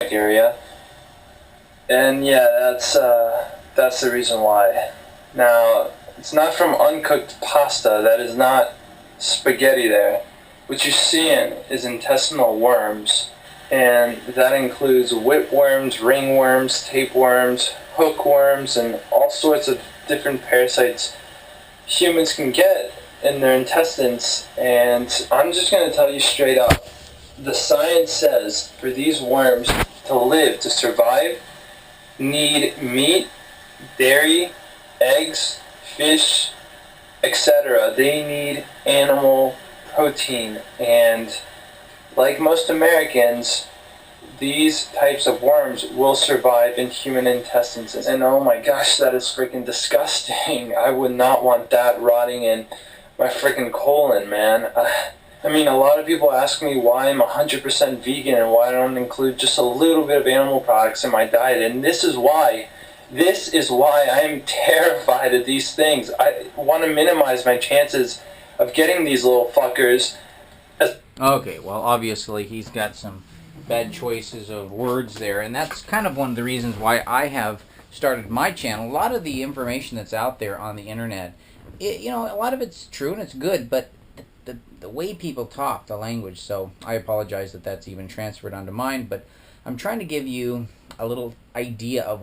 area. And yeah, that's the reason why. Now, it's not from uncooked pasta. That is not spaghetti there. What you're seeing is intestinal worms, and that includes whipworms, ringworms, tapeworms, hookworms, and all sorts of different parasites humans can get in their intestines. And I'm just going to tell you straight up, the science says for these worms to live, to survive, need meat, dairy, eggs, fish, etc. They need animal protein. And like most Americans, these types of worms will survive in human intestines. And oh my gosh, that is freaking disgusting. I would not want that rotting in my freaking colon, man. I mean, a lot of people ask me why I'm 100% vegan and why I don't include just a little bit of animal products in my diet. And this is why. This is why I am terrified of these things. I want to minimize my chances of getting these little fuckers. Okay, well, obviously he's got some bad choices of words there, and that's kind of one of the reasons why I have started my channel. A lot of the information that's out there on the internet, a lot of it's true and it's good, but the way people talk, the language, so I apologize that that's even transferred onto mine, but I'm trying to give you a little idea of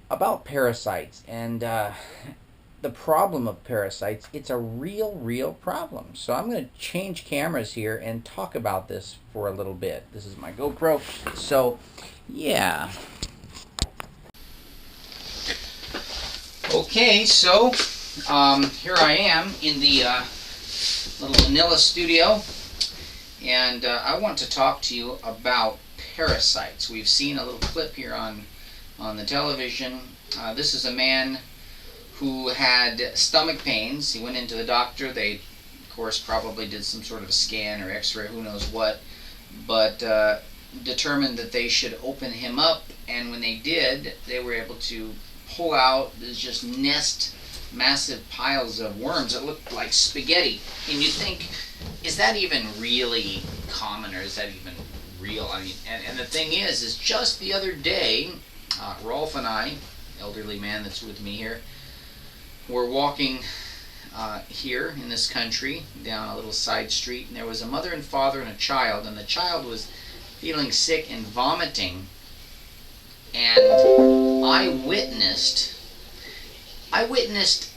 about parasites, and the problem of parasites. It's a real problem. So I'm going to change cameras here and talk about this for a little bit. This is my GoPro. So, yeah. Okay, so here I am in the little Manila studio, and I want to talk to you about parasites. We've seen a little clip here on the television. This is a man who had stomach pains. He went into the doctor. They, of course, probably did some sort of scan or x-ray, who knows what, but determined that they should open him up, and when they did, they were able to pull out, just nest massive piles of worms that looked like spaghetti. And you think, is that even really common, or is that even real? I mean, and the thing is just the other day, Rolf and I, elderly man that's with me here, we're walking here in this country down a little side street, and there was a mother and father and a child, and the child was feeling sick and vomiting, and I witnessed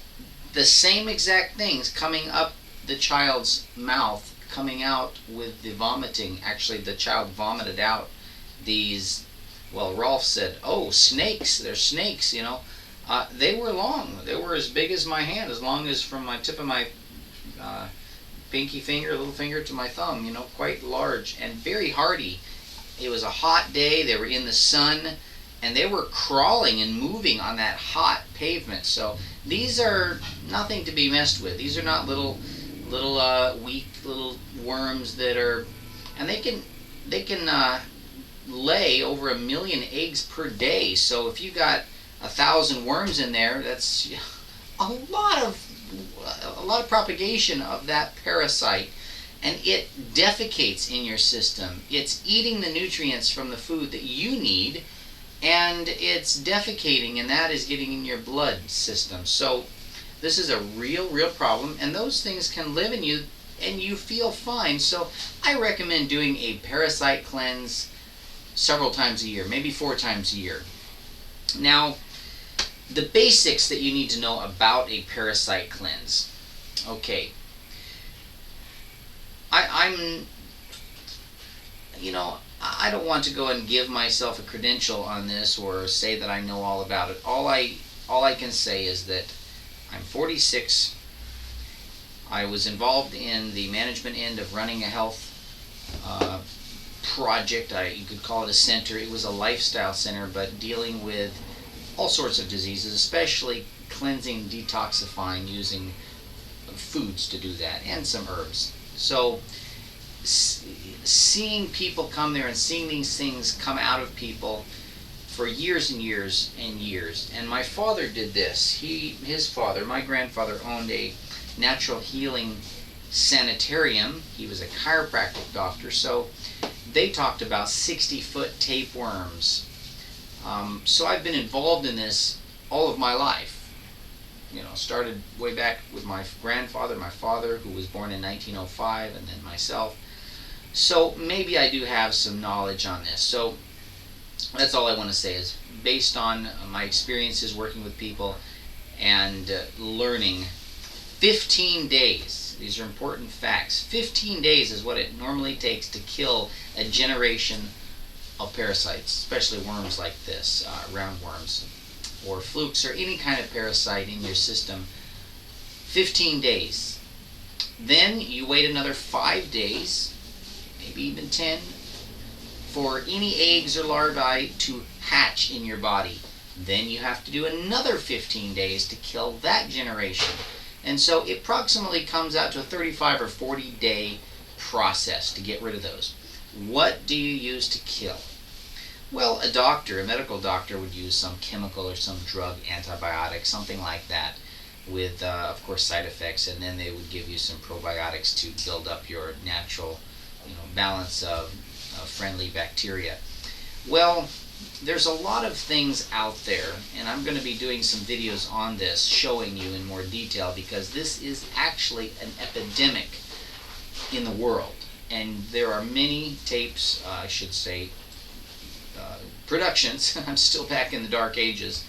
the same exact things coming up the child's mouth, coming out with the vomiting. Actually, the child vomited out these, well, Rolf said, oh, snakes, they're snakes, they were long. They were as big as my hand, as long as from my tip of my pinky finger, little finger, to my thumb, quite large and very hardy. It was a hot day. They were in the sun, and they were crawling and moving on that hot pavement. So these are nothing to be messed with. These are not little weak little worms that are, and they can lay over 1 million eggs per day. So if you got 1,000 worms in there, that's a lot of propagation of that parasite, and it defecates in your system. It's eating the nutrients from the food that you need, and it's defecating, and that is getting in your blood system. So this is a real problem, and those things can live in you and you feel fine. So I recommend doing a parasite cleanse several times a year, maybe 4 times a year. Now, the basics that you need to know about a parasite cleanse. Okay. I don't want to go and give myself a credential on this or say that I know all about it. All I can say is that I'm 46. I was involved in the management end of running a health project. You could call it a center. It was a lifestyle center, but dealing with all sorts of diseases, especially cleansing, detoxifying, using foods to do that, and some herbs. So seeing people come there and seeing these things come out of people for years and years and years. And my father did this. His father, my grandfather, owned a natural healing sanitarium. He was a chiropractic doctor, so they talked about 60-foot tapeworms. So I've been involved in this all of my life. Started way back with my grandfather, my father, who was born in 1905, and then myself. So maybe I do have some knowledge on this. So that's all I want to say, is based on my experiences working with people and learning. 15 days, these are important facts. 15 days is what it normally takes to kill a generation of parasites, especially worms like this, roundworms, or flukes, or any kind of parasite in your system. 15 days. Then you wait another 5 days, maybe even 10, for any eggs or larvae to hatch in your body. Then you have to do another 15 days to kill that generation. And so it approximately comes out to a 35 or 40 day process to get rid of those. What do you use to kill? Well, a medical doctor would use some chemical or some drug, antibiotic, something like that, with, of course, side effects, and then they would give you some probiotics to build up your natural, balance of friendly bacteria. Well, there's a lot of things out there, and I'm going to be doing some videos on this, showing you in more detail, because this is actually an epidemic in the world, and there are many tapes, productions. I'm still back in the dark ages.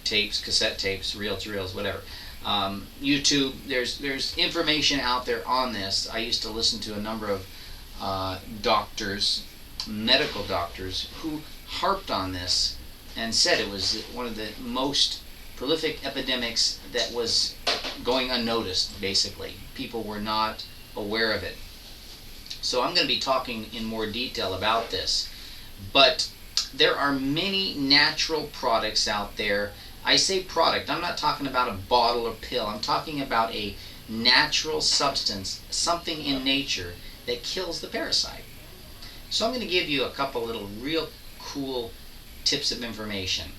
Tapes, cassette tapes, reel-to-reels, whatever. YouTube, there's information out there on this. I used to listen to a number of doctors, medical doctors, who harped on this and said it was one of the most prolific epidemics that was going unnoticed, basically. People were not aware of it. So I'm going to be talking in more detail about this. But there are many natural products out there. I say product, I'm not talking about a bottle or pill. I'm talking about a natural substance, something in nature that kills the parasite. So I'm going to give you a couple little real cool tips of information.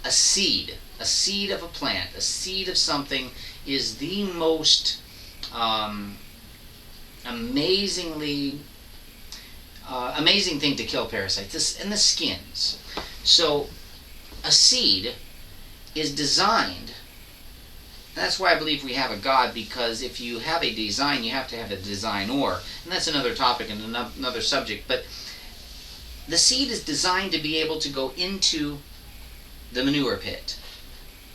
A seed of a plant, a seed of something is the most amazing thing to kill parasites, and the skins. So a seed is designed. That's why I believe we have a God, because if you have a design, you have to have a designer, and that's another topic and another subject. But the seed is designed to be able to go into the manure pit,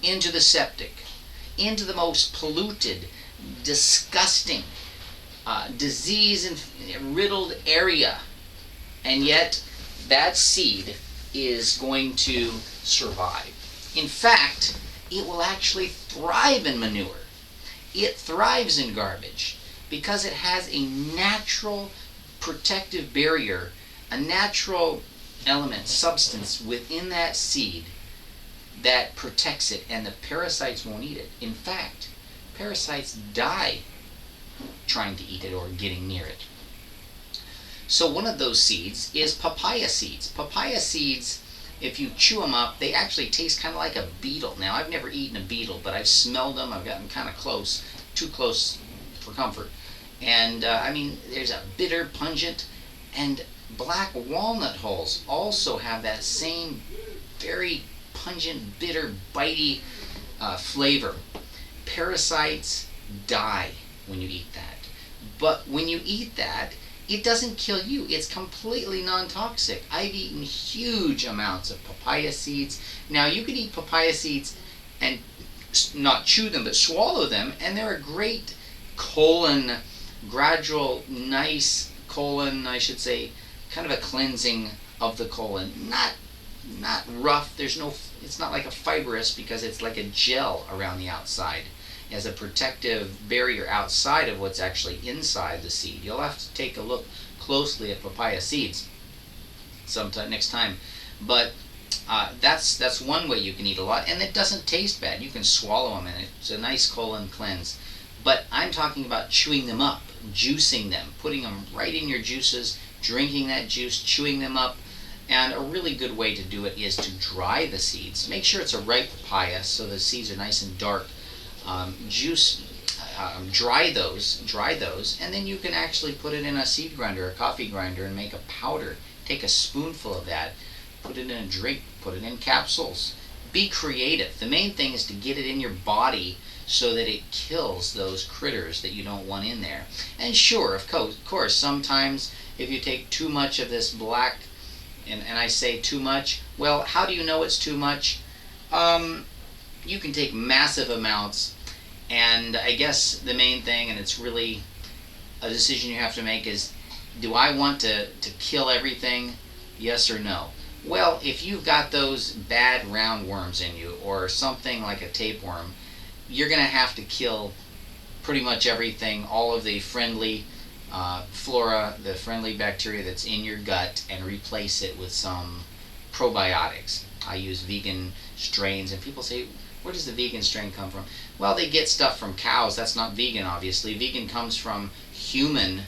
into the septic, into the most polluted, disgusting, disease-riddled area. And yet, that seed is going to survive. In fact, it will actually thrive in manure. It thrives in garbage because it has a natural protective barrier, a natural element, substance within that seed that protects it, and the parasites won't eat it. In fact, parasites die trying to eat it or getting near it. So one of those seeds is papaya seeds. Papaya seeds, if you chew them up, they actually taste kind of like a beetle. Now, I've never eaten a beetle, but I've smelled them. I've gotten kind of close, too close for comfort. And, there's a bitter, pungent, and black walnut hulls also have that same very pungent, bitter, bitey flavor. Parasites die when you eat that. But when you eat that, it doesn't kill you. It's completely non-toxic. I've eaten huge amounts of papaya seeds. Now, you can eat papaya seeds and not chew them, but swallow them, and they're a great gradual, nice colon, I should say, kind of a cleansing of the colon. Not rough. It's not like a fibrous, because it's like a gel around the outside as a protective barrier outside of what's actually inside the seed. You'll have to take a look closely at papaya seeds sometime next time. But that's one way you can eat a lot, and it doesn't taste bad. You can swallow them, and it's a nice colon cleanse. But I'm talking about chewing them up, juicing them, putting them right in your juices, drinking that juice, chewing them up. And a really good way to do it is to dry the seeds. Make sure it's a ripe papaya so the seeds are nice and dark. Juice, dry those, and then you can actually put it in a seed grinder, a coffee grinder, and make a powder. Take a spoonful of that, put it in a drink, put it in capsules. Be creative. The main thing is to get it in your body so that it kills those critters that you don't want in there. And sure, of course, sometimes if you take too much of this black, and I say too much, well, how do you know it's too much? You can take massive amounts, and I guess the main thing, and it's really a decision you have to make, is do I want to kill everything? Yes or no? Well, if you've got those bad roundworms in you, or something like a tapeworm, you're going to have to kill pretty much everything, all of the friendly flora, the friendly bacteria that's in your gut, and replace it with some probiotics. I use vegan strains, and people say, where does the vegan strain come from? Well, they get stuff from cows. That's not vegan, obviously. Vegan comes from human.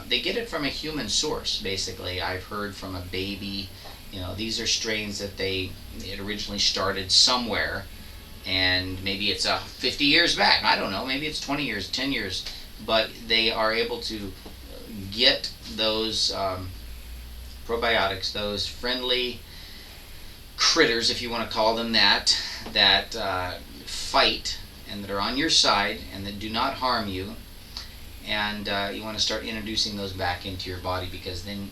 They get it from a human source, basically. I've heard from a baby. These are strains that it originally started somewhere, and maybe it's 50 years back. I don't know. Maybe it's 20 years, 10 years. But they are able to get those probiotics, those friendly critters, if you want to call them that fight and that are on your side and that do not harm you. And you want to start introducing those back into your body, because then